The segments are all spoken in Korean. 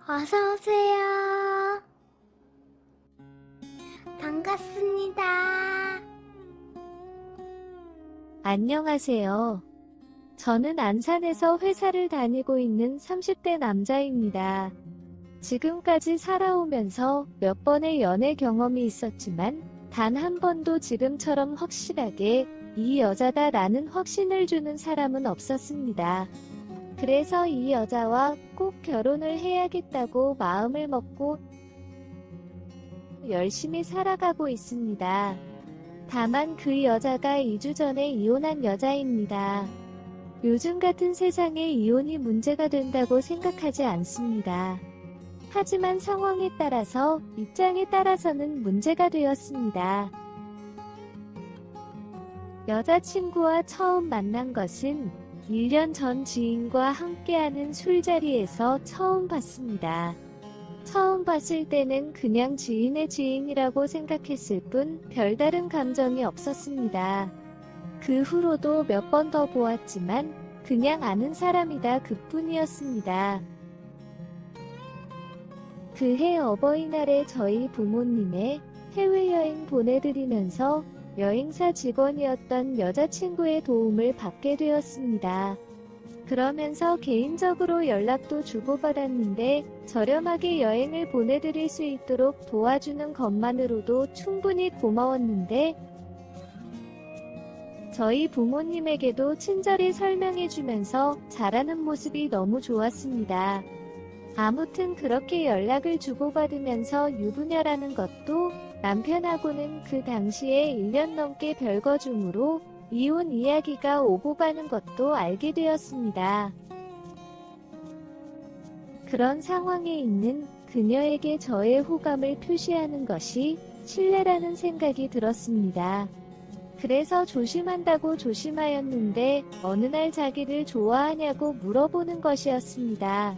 어서 오세요. 반갑습니다. 안녕하세요. 저는 안산에서 회사를 다니고 있는 30대 남자입니다. 지금까지 살아오면서 몇 번의 연애 경험이 있었지만 단 한 번도 지금처럼 확실하게 이 여자다라는 확신을 주는 사람은 없었습니다. 그래서 이 여자와 꼭 결혼을 해야겠다고 마음을 먹고 열심히 살아가고 있습니다. 다만 그 여자가 2주 전에 이혼한 여자입니다. 요즘 같은 세상에 이혼이 문제가 된다고 생각하지 않습니다. 하지만 상황에 따라서, 입장에 따라서는 문제가 되었습니다. 여자친구와 처음 만난 것은 1년 전 지인과 함께하는 술자리에서 처음 봤습니다. 처음 봤을 때는 그냥 지인의 지인이라고 생각했을 뿐 별다른 감정이 없었습니다. 그 후로도 몇 번 더 보았지만 그냥 아는 사람이다 그뿐이었습니다. 그해 어버이날에 저희 부모님의 해외여행 보내드리면서 여행사 직원이었던 여자친구의 도움을 받게 되었습니다. 그러면서 개인적으로 연락도 주고받았는데 저렴하게 여행을 보내드릴 수 있도록 도와주는 것만으로도 충분히 고마웠는데 저희 부모님에게도 친절히 설명해주면서 잘하는 모습이 너무 좋았습니다. 아무튼 그렇게 연락을 주고받으면서 유부녀라는 것도 남편하고는 그 당시에 1년 넘게 별거 중으로 이혼 이야기가 오고 가는 것도 알게 되었습니다. 그런 상황에 있는 그녀에게 저의 호감을 표시하는 것이 신뢰라는 생각이 들었습니다. 그래서 조심한다고 조심하였는데 어느 날 자기를 좋아하냐고 물어보는 것이었습니다.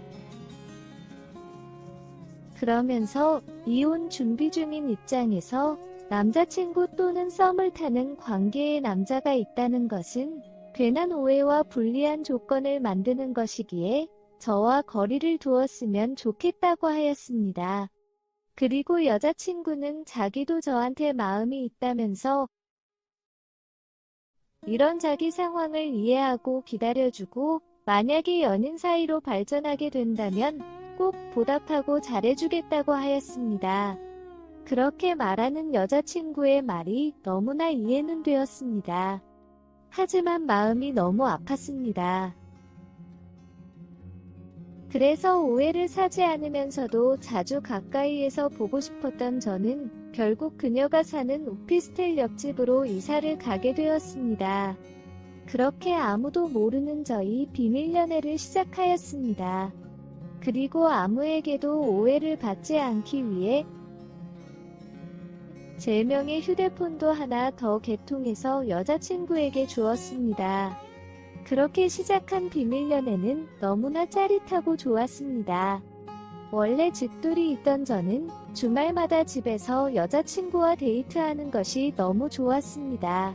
그러면서 이혼 준비 중인 입장에서 남자친구 또는 썸을 타는 관계의 남자가 있다는 것은 괜한 오해와 불리한 조건을 만드는 것이기에 저와 거리를 두었으면 좋겠다고 하였습니다. 그리고 여자친구는 자기도 저한테 마음이 있다면서 이런 자기 상황을 이해하고 기다려주고 만약에 연인 사이로 발전하게 된다면 꼭 보답하고 잘해주겠다고 하였습니다. 그렇게 말하는 여자친구의 말이 너무나 이해는 되었습니다. 하지만 마음이 너무 아팠습니다. 그래서 오해를 사지 않으면서도 자주 가까이에서 보고 싶었던 저는 결국 그녀가 사는 오피스텔 옆집으로 이사를 가게 되었습니다. 그렇게 아무도 모르는 저희 비밀 연애를 시작하였습니다. 그리고 아무에게도 오해를 받지 않기 위해 제 명의 휴대폰도 하나 더 개통해서 여자친구에게 주었습니다. 그렇게 시작한 비밀 연애는 너무나 짜릿하고 좋았습니다. 원래 집돌이 있던 저는 주말마다 집에서 여자친구와 데이트하는 것이 너무 좋았습니다.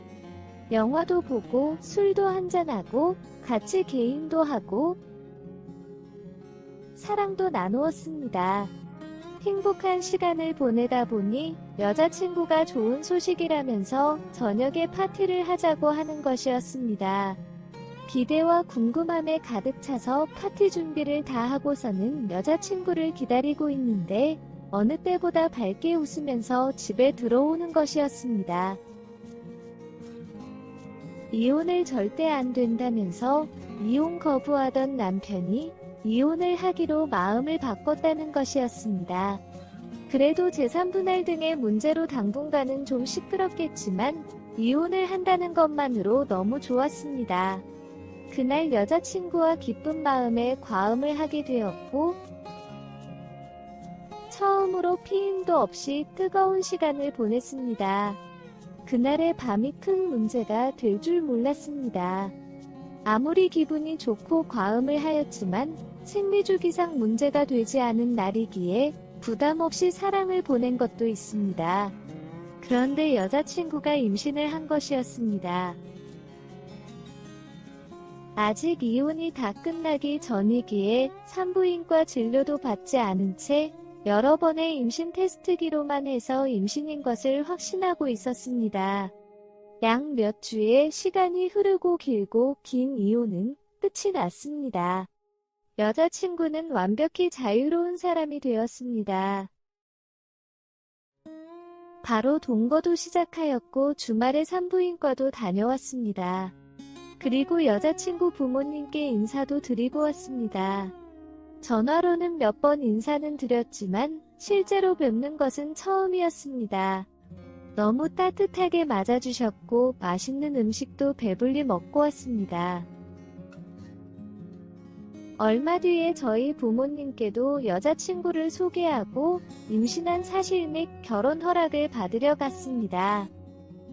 영화도 보고 술도 한잔하고 같이 게임도 하고 사랑도 나누었습니다. 행복한 시간을 보내다 보니 여자친구가 좋은 소식이라면서 저녁에 파티를 하자고 하는 것이었습니다. 기대와 궁금함에 가득 차서 파티 준비를 다 하고서는 여자친구를 기다리고 있는데 어느 때보다 밝게 웃으면서 집에 들어오는 것이었습니다. 이혼을 절대 안 된다면서 이혼 거부하던 남편이 이혼을 하기로 마음을 바꿨다는 것이었습니다. 그래도 재산분할 등의 문제로 당분간은 좀 시끄럽겠지만 이혼을 한다는 것만으로 너무 좋았습니다. 그날 여자친구와 기쁜 마음에 과음을 하게 되었고 처음으로 피임도 없이 뜨거운 시간을 보냈습니다. 그날의 밤이 큰 문제가 될 줄 몰랐습니다. 아무리 기분이 좋고 과음을 하였지만 생리주기상 문제가 되지 않은 날이기에 부담 없이 사랑을 보낸 것도 있습니다. 그런데 여자친구가 임신을 한 것이었습니다. 아직 이혼이 다 끝나기 전이기에 산부인과 진료도 받지 않은 채 여러 번의 임신 테스트기로만 해서 임신인 것을 확신하고 있었습니다. 약 몇 주의 시간이 흐르고 길고 긴 이혼은 끝이 났습니다. 여자친구는 완벽히 자유로운 사람이 되었습니다. 바로 동거도 시작하였고 주말에 산부인과도 다녀왔습니다. 그리고 여자친구 부모님께 인사도 드리고 왔습니다. 전화로는 몇 번 인사는 드렸지만 실제로 뵙는 것은 처음이었습니다. 너무 따뜻하게 맞아주셨고 맛있는 음식도 배불리 먹고 왔습니다. 얼마 뒤에 저희 부모님께도 여자친구를 소개하고 임신한 사실 및 결혼 허락을 받으려 갔습니다.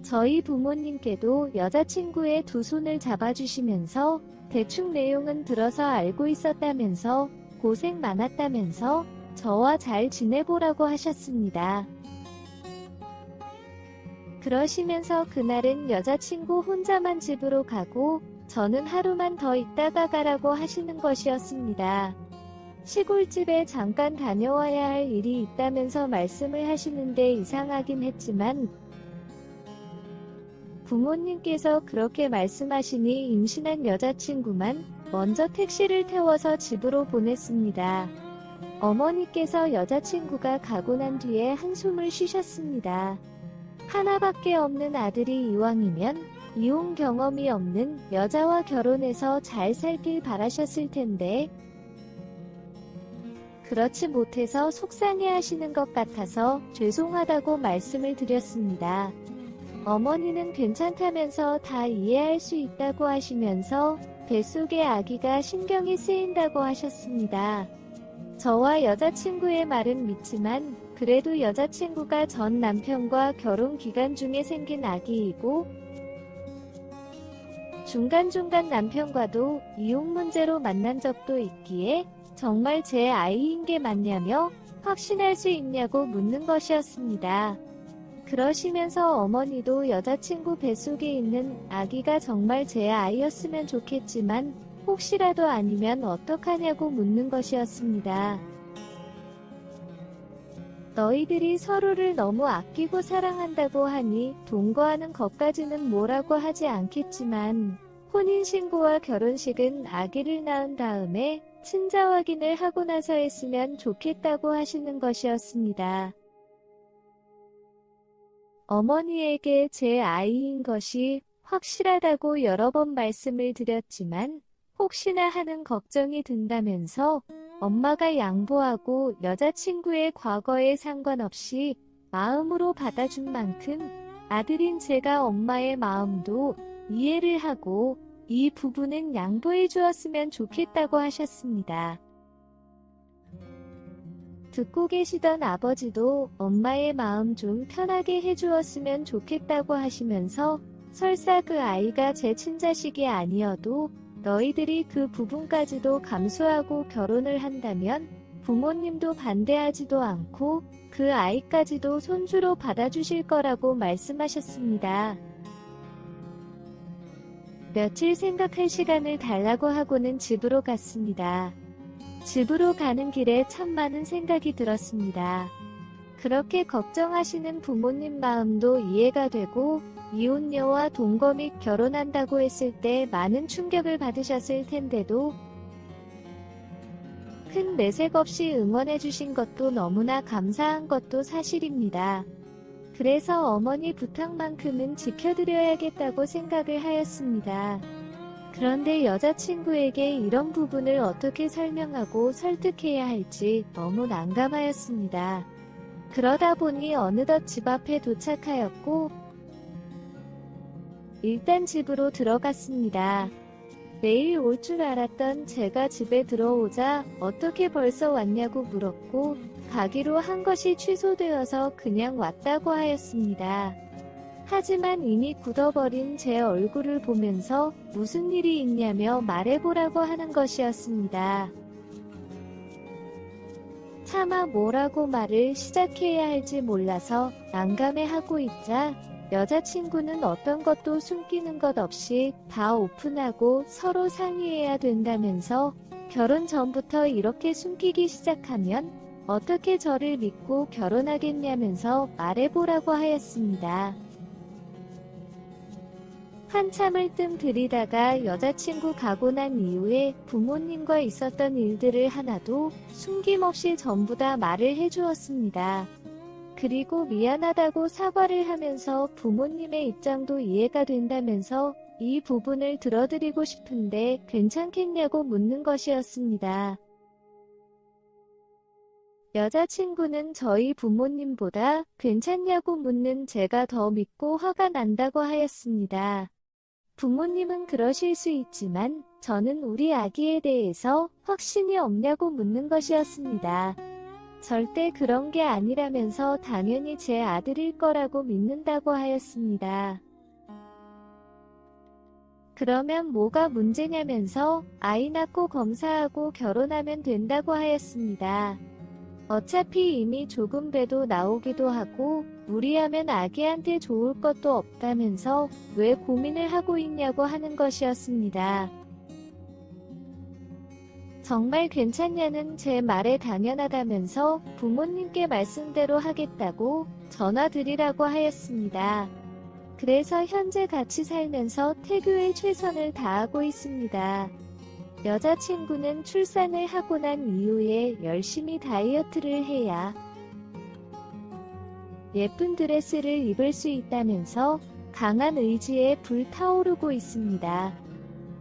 저희 부모님께도 여자친구의 두 손을 잡아주시면서 대충 내용은 들어서 알고 있었다면서 고생 많았다면서 저와 잘 지내보라고 하셨습니다. 그러시면서 그날은 여자친구 혼자만 집으로 가고 저는 하루만 더 있다가 가라고 하시는 것이었습니다. 시골집에 잠깐 다녀와야 할 일이 있다면서 말씀을 하시는데 이상하긴 했지만 부모님께서 그렇게 말씀하시니 임신한 여자친구만 먼저 택시를 태워서 집으로 보냈습니다. 어머니께서 여자친구가 가고 난 뒤에 한숨을 쉬셨습니다. 하나밖에 없는 아들이 이왕이면 이혼 경험이 없는 여자와 결혼해서 잘 살길 바라셨을 텐데 그렇지 못해서 속상해 하시는 것 같아서 죄송하다고 말씀을 드렸습니다. 어머니는 괜찮다면서 다 이해할 수 있다고 하시면서 뱃속의 아기가 신경이 쓰인다고 하셨습니다. 저와 여자친구의 말은 믿지만 그래도 여자친구가 전 남편과 결혼 기간 중에 생긴 아기이고 중간중간 남편과도 이혼 문제로 만난 적도 있기에 정말 제 아이인 게 맞냐며 확신할 수 있냐고 묻는 것이었습니다. 그러시면서 어머니도 여자친구 뱃속에 있는 아기가 정말 제 아이였으면 좋겠지만 혹시라도 아니면 어떡하냐고 묻는 것이었습니다. 너희들이 서로를 너무 아끼고 사랑한다고 하니 동거하는 것까지는 뭐라고 하지 않겠지만 혼인신고와 결혼식은 아기를 낳은 다음에 친자 확인을 하고 나서 했으면 좋겠다고 하시는 것이었습니다. 어머니에게 제 아이인 것이 확실하다고 여러 번 말씀을 드렸지만 혹시나 하는 걱정이 든다면서 엄마가 양보하고 여자친구의 과거에 상관없이 마음으로 받아준 만큼 아들인 제가 엄마의 마음도 이해를 하고 이 부분은 양보해 주었으면 좋겠다고 하셨습니다. 듣고 계시던 아버지도 엄마의 마음 좀 편하게 해주었으면 좋겠다고 하시면서 설사 그 아이가 제 친자식이 아니어도 너희들이 그 부분까지도 감수하고 결혼을 한다면 부모님도 반대하지도 않고 그 아이까지도 손주로 받아주실 거라고 말씀하셨습니다. 며칠 생각할 시간을 달라고 하고는 집으로 갔습니다. 집으로 가는 길에 참 많은 생각이 들었습니다. 그렇게 걱정하시는 부모님 마음도 이해가 되고 이혼녀와 동거 및 결혼한다고 했을 때 많은 충격을 받으셨을 텐데도 큰 내색 없이 응원해 주신 것도 너무나 감사한 것도 사실입니다. 그래서 어머니 부탁만큼은 지켜드려야겠다고 생각을 하였습니다. 그런데 여자친구에게 이런 부분을 어떻게 설명하고 설득해야 할지 너무 난감하였습니다. 그러다 보니 어느덧 집 앞에 도착하였고 일단 집으로 들어갔습니다. 내일 올 줄 알았던 제가 집에 들어오자 어떻게 벌써 왔냐고 물었고 가기로 한 것이 취소되어서 그냥 왔다고 하였습니다. 하지만 이미 굳어버린 제 얼굴을 보면서 무슨 일이 있냐며 말해보라고 하는 것이었습니다. 차마 뭐라고 말을 시작해야 할지 몰라서 난감해하고 있자 여자친구는 어떤 것도 숨기는 것 없이 다 오픈하고 서로 상의해야 된다면서 결혼 전부터 이렇게 숨기기 시작하면 어떻게 저를 믿고 결혼하겠냐면서 말해보라고 하였습니다. 한참을 뜸 들이다가 여자친구 가고 난 이후에 부모님과 있었던 일들을 하나도 숨김없이 전부 다 말을 해주었습니다. 그리고 미안하다고 사과를 하면서 부모님의 입장도 이해가 된다면서 이 부분을 들어드리고 싶은데 괜찮겠냐고 묻는 것이었습니다. 여자친구는 저희 부모님보다 괜찮냐고 묻는 제가 더 믿고 화가 난다고 하였습니다. 부모님은 그러실 수 있지만 저는 우리 아기에 대해서 확신이 없냐고 묻는 것이었습니다. 절대 그런 게 아니라면서 당연히 제 아들일 거라고 믿는다고 하였습니다. 그러면 뭐가 문제냐면서 아이 낳고 검사하고 결혼하면 된다고 하였습니다. 어차피 이미 조금 배도 나오기도 하고 무리하면 아기한테 좋을 것도 없다면서 왜 고민을 하고 있냐고 하는 것이었습니다. 정말 괜찮냐는 제 말에 당연하다면서 부모님께 말씀대로 하겠다고 전화 드리라고 하였습니다. 그래서 현재 같이 살면서 태교에 최선을 다하고 있습니다. 여자친구는 출산을 하고 난 이후에 열심히 다이어트를 해야 예쁜 드레스를 입을 수 있다면서 강한 의지에 불타오르고 있습니다.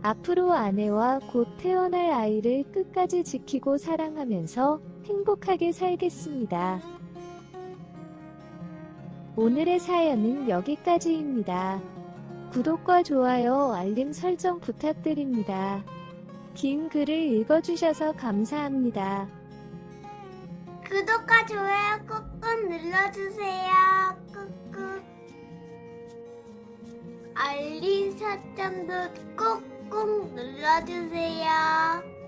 앞으로 아내와 곧 태어날 아이를 끝까지 지키고 사랑하면서 행복하게 살겠습니다. 오늘의 사연은 여기까지입니다. 구독과 좋아요, 알림 설정 부탁드립니다. 긴 글을 읽어주셔서 감사합니다. 구독과 좋아요 꾹꾹 눌러주세요. 꾹꾹. 알림 설정도 꾹꾹 눌러주세요.